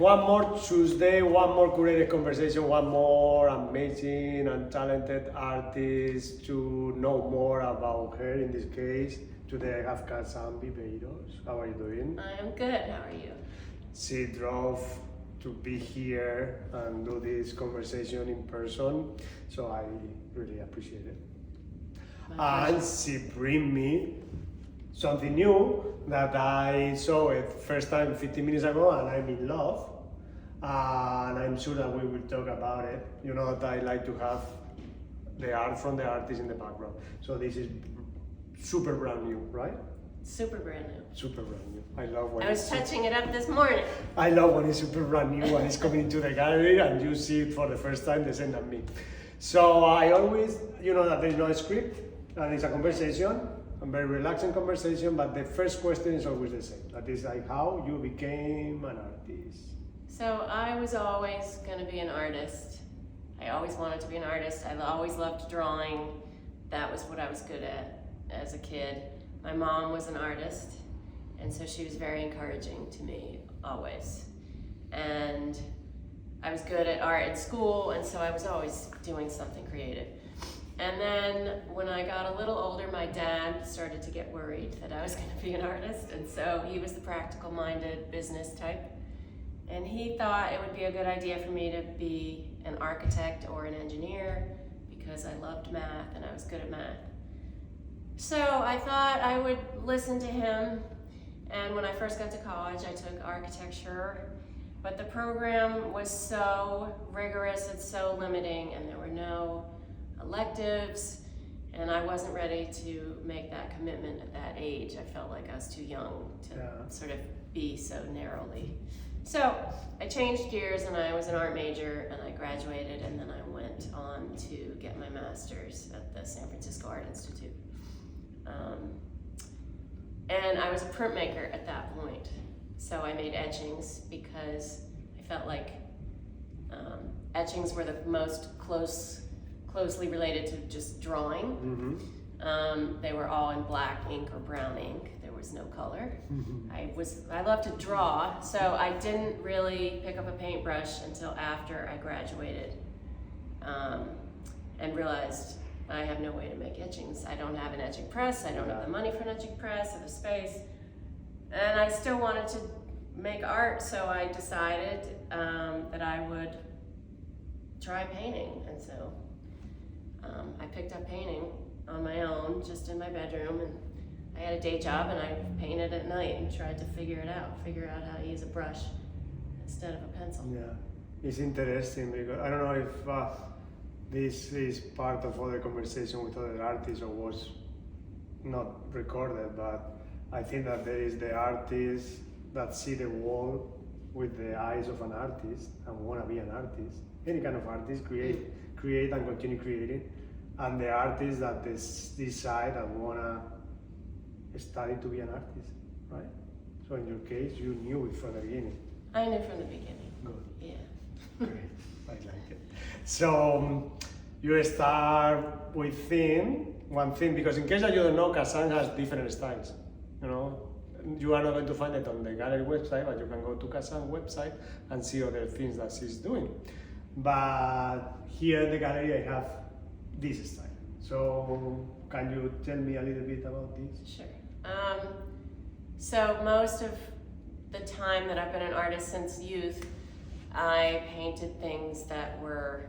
one more Tuesday, one more curated conversation, one more amazing and talented artist to know more about her in this case. Today I have Kazaan Viveiros. How are you doing? I am good. How are you? She drove to be here and do this conversation in person, so I really appreciate it. And she bring me something new that I saw it first time 15 minutes ago, and I'm in love. And I'm sure that we will talk about it. You know that I like to have the art from the artist in the background. So this is super brand new, right? Super brand new. Super brand new. I love when I was touching it up this morning. I love when it's super brand new and it's coming into the gallery and you see it for the first time, the same as me. So I always, you know that there's no script and it's a conversation, a very relaxing conversation, but the first question is always the same. That is like how you became an artist. So I was always going to be an artist. I always wanted to be an artist. I always loved drawing. That was what I was good at as a kid. My mom was an artist, and so she was very encouraging to me, always. And I was good at art in school, and so I was always doing something creative. And then when I got a little older, my dad started to get worried that I was going to be an artist, and so he was the practical-minded business type. And he thought it would be a good idea for me to be an architect or an engineer because I loved math and I was good at math. So I thought I would listen to him, and when I first got to college I took architecture, but the program was so rigorous, it's so limiting, and there were no electives, and I wasn't ready to make that commitment at that age. I felt like I was too young to sort of be so narrowly. So I changed gears and I was an art major and I graduated, and then I went on to get my master's at the San Francisco Art Institute. And I was a printmaker at that point. So I made etchings because I felt like etchings were the most closely related to just drawing. Mm-hmm. They were all in black ink or brown ink. There was no color. Mm-hmm. I love to draw, so I didn't really pick up a paintbrush until after I graduated, and realized I have no way to make etchings. I don't have an etching press, I don't have the money for an etching press or the space, and I still wanted to make art, so I decided that I would try painting, and so I picked up painting on my own, just in my bedroom, and I had a day job and I painted at night and tried to figure out how to use a brush instead of a pencil. Yeah, it's interesting because I don't know if this is part of other conversation with other artists or was not recorded, but I think that there is the artist that see the world with the eyes of an artist and want to be an artist. Any kind of artist, create and continue creating. And the artists that decide and want to study to be an artist, right? So in your case, you knew it from the beginning. I knew from the beginning. Good. Yeah. Great, I like it. So you start within one thing, because in case that you don't know, Kazaan has different styles. You know, you are not going to find it on the gallery website, but you can go to Kazaan website and see other things that she's doing. But here in the gallery, I have this style. So can you tell me a little bit about this? Sure. So most of the time that I've been an artist since youth, I painted things that were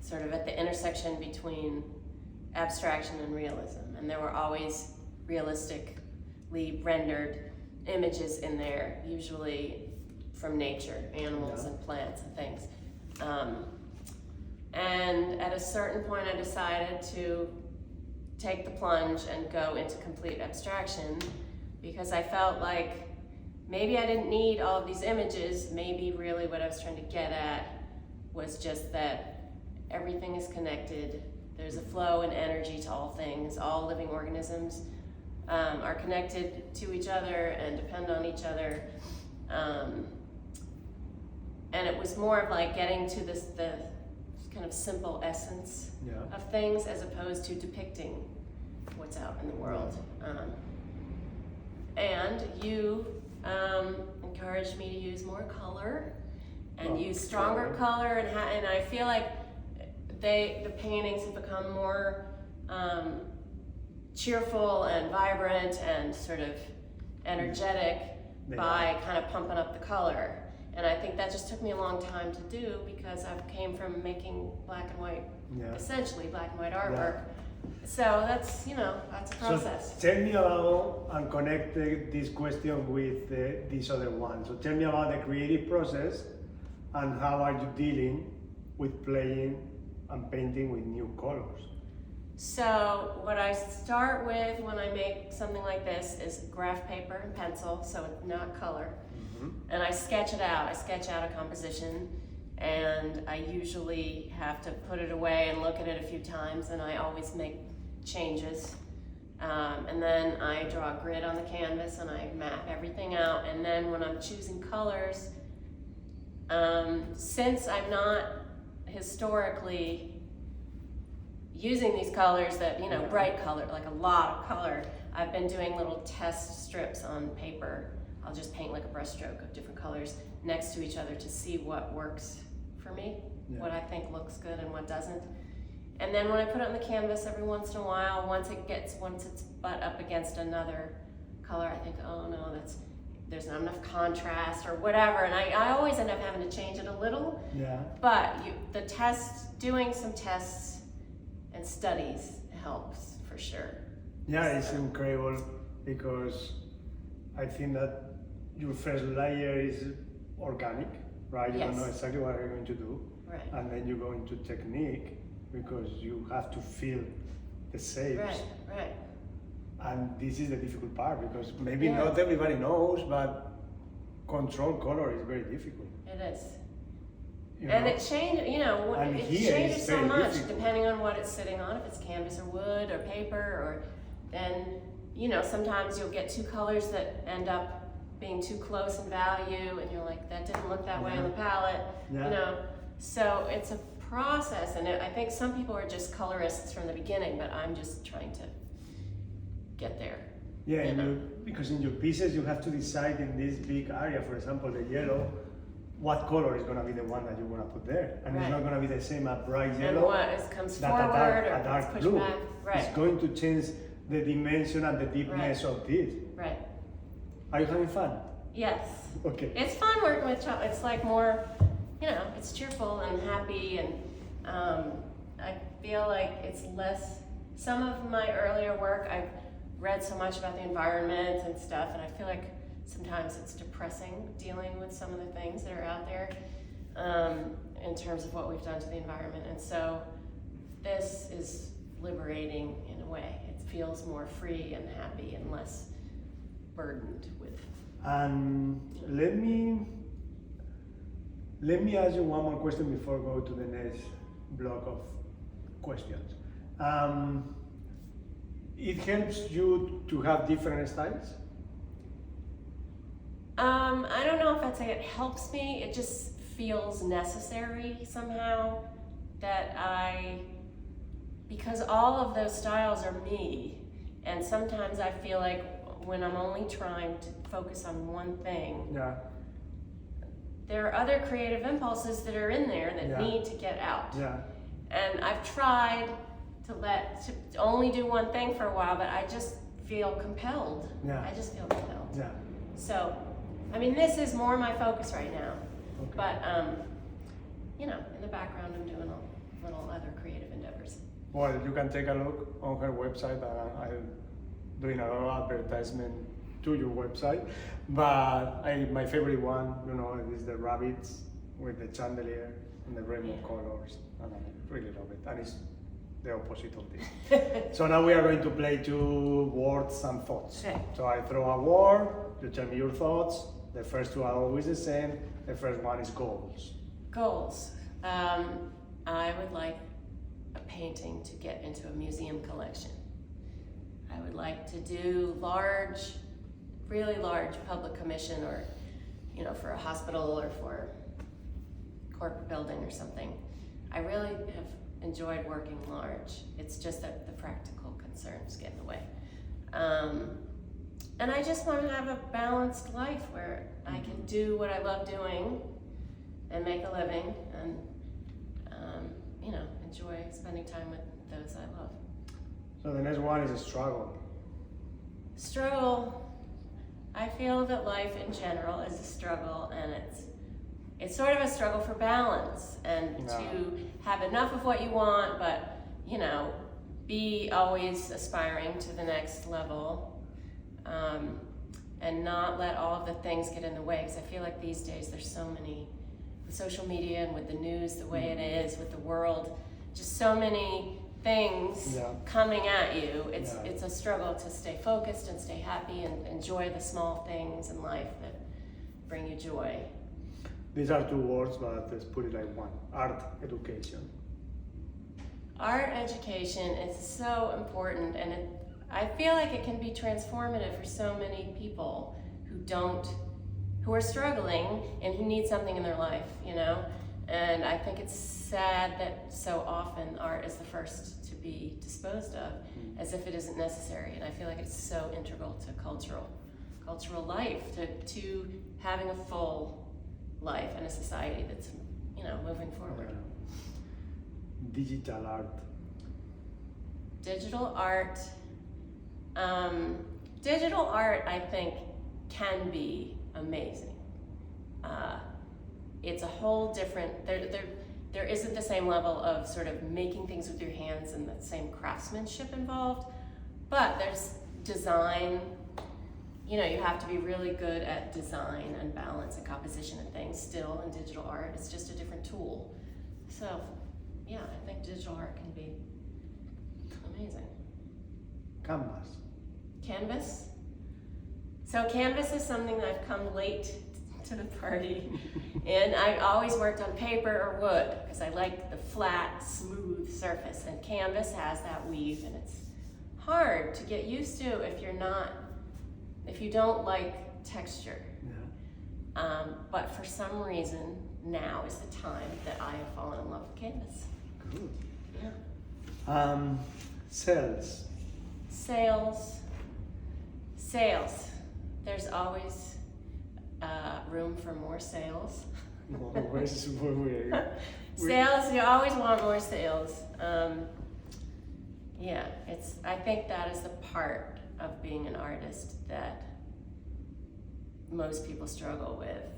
sort of at the intersection between abstraction and realism. And there were always realistically rendered images in there, usually from nature, animals and plants and things. And at a certain point I decided to take the plunge and go into complete abstraction, because I felt like maybe I didn't need all of these images. Maybe really what I was trying to get at was just that everything is connected. There's a flow and energy to all things. All living organisms are connected to each other and depend on each other. And it was more of like getting to the kind of simple essence of things, as opposed to depicting what's out in the world. And you encouraged me to use more color and use stronger color, and I feel like the paintings have become more cheerful and vibrant and sort of energetic by kind of pumping up the color. And I think that just took me a long time to do because I came from making black and white, essentially black and white artwork. So that's, that's a process. So tell me about, and connect this question with this other one. So tell me about the creative process and how are you dealing with playing and painting with new colors? So what I start with when I make something like this is graph paper and pencil, so it's not color. And I sketch it out. I sketch out a composition, and I usually have to put it away and look at it a few times, and I always make changes. And then I draw a grid on the canvas and I map everything out. And then when I'm choosing colors, since I'm not historically using these colors that, bright color, like a lot of color, I've been doing little test strips on paper. I'll just paint like a brushstroke of different colors next to each other to see what works for me, what I think looks good and what doesn't. And then when I put it on the canvas every once in a while, once it's butt up against another color, I think, oh no, there's not enough contrast or whatever. And I always end up having to change it a little. But doing some tests and studies helps for sure. It's incredible because I think that your first layer is organic, right? You don't know exactly what you're going to do. Right. And then you go into technique because you have to feel the shapes. Right. And this is the difficult part because maybe not everybody knows, but control color is very difficult. It is. And it changes, it changes so much depending on what it's sitting on, if it's canvas or wood or paper, or then, sometimes you'll get two colors that end up being too close in value and you're like, that didn't look that way on the palette, So it's a process, and I think some people are just colorists from the beginning, but I'm just trying to get there. Because in your pieces you have to decide in this big area, for example, the yellow, what color is going to be the one that you want to put there, and it's not going to be the same a bright yellow and what comes forward or dark pushed blue. back. It's going to change the dimension and the deepness of this. Right. Are you having fun? Yes. Okay. It's fun working with chocolate. It's like more, it's cheerful and happy, and I feel like it's less. Some of my earlier work, I've read so much about the environment and stuff, and I feel like sometimes it's depressing dealing with some of the things that are out there in terms of what we've done to the environment. And so this is liberating in a way. It feels more free and happy and less burdened with. Let me ask you one more question before we go to the next block of questions. It helps you to have different styles? I don't know if I'd say it helps me. It just feels necessary somehow because all of those styles are me, and sometimes I feel like when I'm only trying to focus on one thing, there are other creative impulses that are in there that need to get out. And I've tried to only do one thing for a while, but I just feel compelled. So, this is more my focus right now. But, in the background I'm doing a little other creative endeavors. Well, you can take a look on her website. I'm doing a lot of advertisement to your website. But my favorite one, is the rabbits with the chandelier and the rainbow colors. And I really love it. And it's the opposite of this. So now we are going to play 2 words and thoughts. So I throw a word, you tell me your thoughts. The first 2 are always the same. The first one is goals. Goals. I would like a painting to get into a museum collection. I would like to do really large public commission, or, for a hospital or for a corporate building or something. I really have enjoyed working large. It's just that the practical concerns get in the way. And I just want to have a balanced life where I can do what I love doing and make a living and, enjoy spending time with those I love. So the next one is a struggle. Struggle. I feel that life in general is a struggle, and it's sort of a struggle for balance and to have enough of what you want, but be always aspiring to the next level, and not let all of the things get in the way. Because I feel like these days there's so many, with social media and with the news the way it is, with the world, just so many things coming at you. It's a struggle to stay focused and stay happy and enjoy the small things in life that bring you joy. These are two words, but let's put it like one. Art education. Art education is so important, and I feel like it can be transformative for so many people who are struggling and who need something in their life, And I think it's sad that so often art is the first to be disposed of, as if it isn't necessary. And I feel like it's so integral to cultural life, to having a full life in a society that's, moving forward. Digital art. Digital art. Digital art, I think, can be amazing. It's a whole different, there isn't the same level of sort of making things with your hands and the same craftsmanship involved, but there's design. You have to be really good at design and balance and composition and things still in digital art. It's just a different tool. So, yeah, I think digital art can be amazing. Canvas. So canvas is something that I've come late to the party. And I always worked on paper or wood because I like the flat, smooth surface. And canvas has that weave, and it's hard to get used to if you don't like texture. But for some reason, now is the time that I have fallen in love with canvas. Good. Yeah. Sales. There's always room for more sales. Sales, you always want more sales. I think that is the part of being an artist that most people struggle with.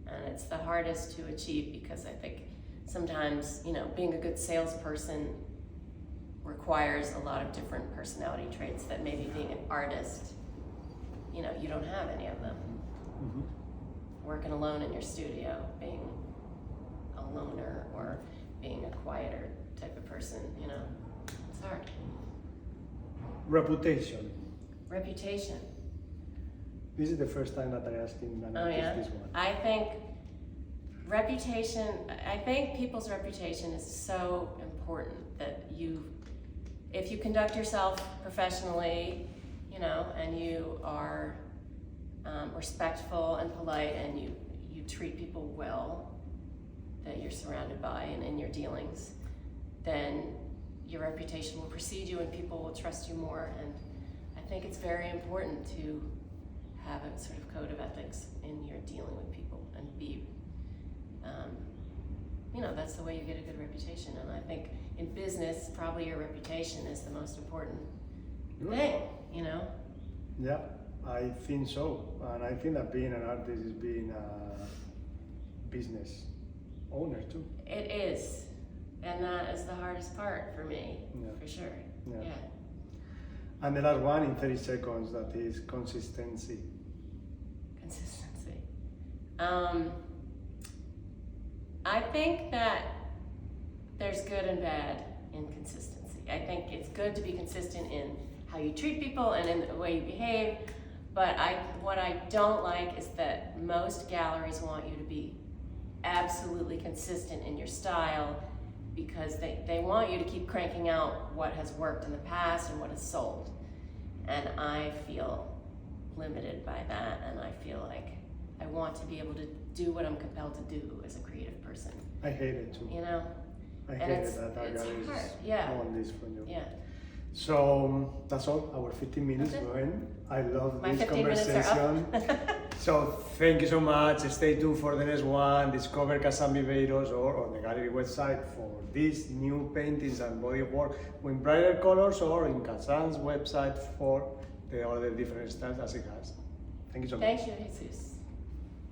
And it's the hardest to achieve because I think sometimes, being a good salesperson requires a lot of different personality traits that maybe being an artist, you don't have any of them. Mm-hmm. Working alone in your studio, being a loner or being a quieter type of person, it's hard. Reputation. This is the first time that I asked him and this one. I think people's reputation is so important that if you conduct yourself professionally, and you are respectful and polite, and you treat people well that you're surrounded by and in your dealings, then your reputation will precede you and people will trust you more. And I think it's very important to have a sort of code of ethics in your dealing with people and be, that's the way you get a good reputation. And I think in business, probably your reputation is the most important thing, Yeah, I think so. And I think that being an artist is being a business owner too. It is. And that is the hardest part for me, for sure. Yeah. And the last one in 30 seconds, that is consistency. I think that there's good and bad in consistency. I think it's good to be consistent in how you treat people and in the way you behave, but what I don't like is that most galleries want you to be absolutely consistent in your style because they want you to keep cranking out what has worked in the past and what has sold. And I feel limited by that, and I feel like I want to be able to do what I'm compelled to do as a creative person. I hate it too. I hate it that our galleries want this from you. Yeah. So that's all, our 15 minutes going. I love My this 15 minutes are conversation. up. So thank you so much. Stay tuned for the next one. Discover Kazaan Viveiros or on the gallery website for these new paintings and body of work with brighter colors, or in Kazaan's website for the other different styles as it has. Thank you so much. Thank you, Jesus.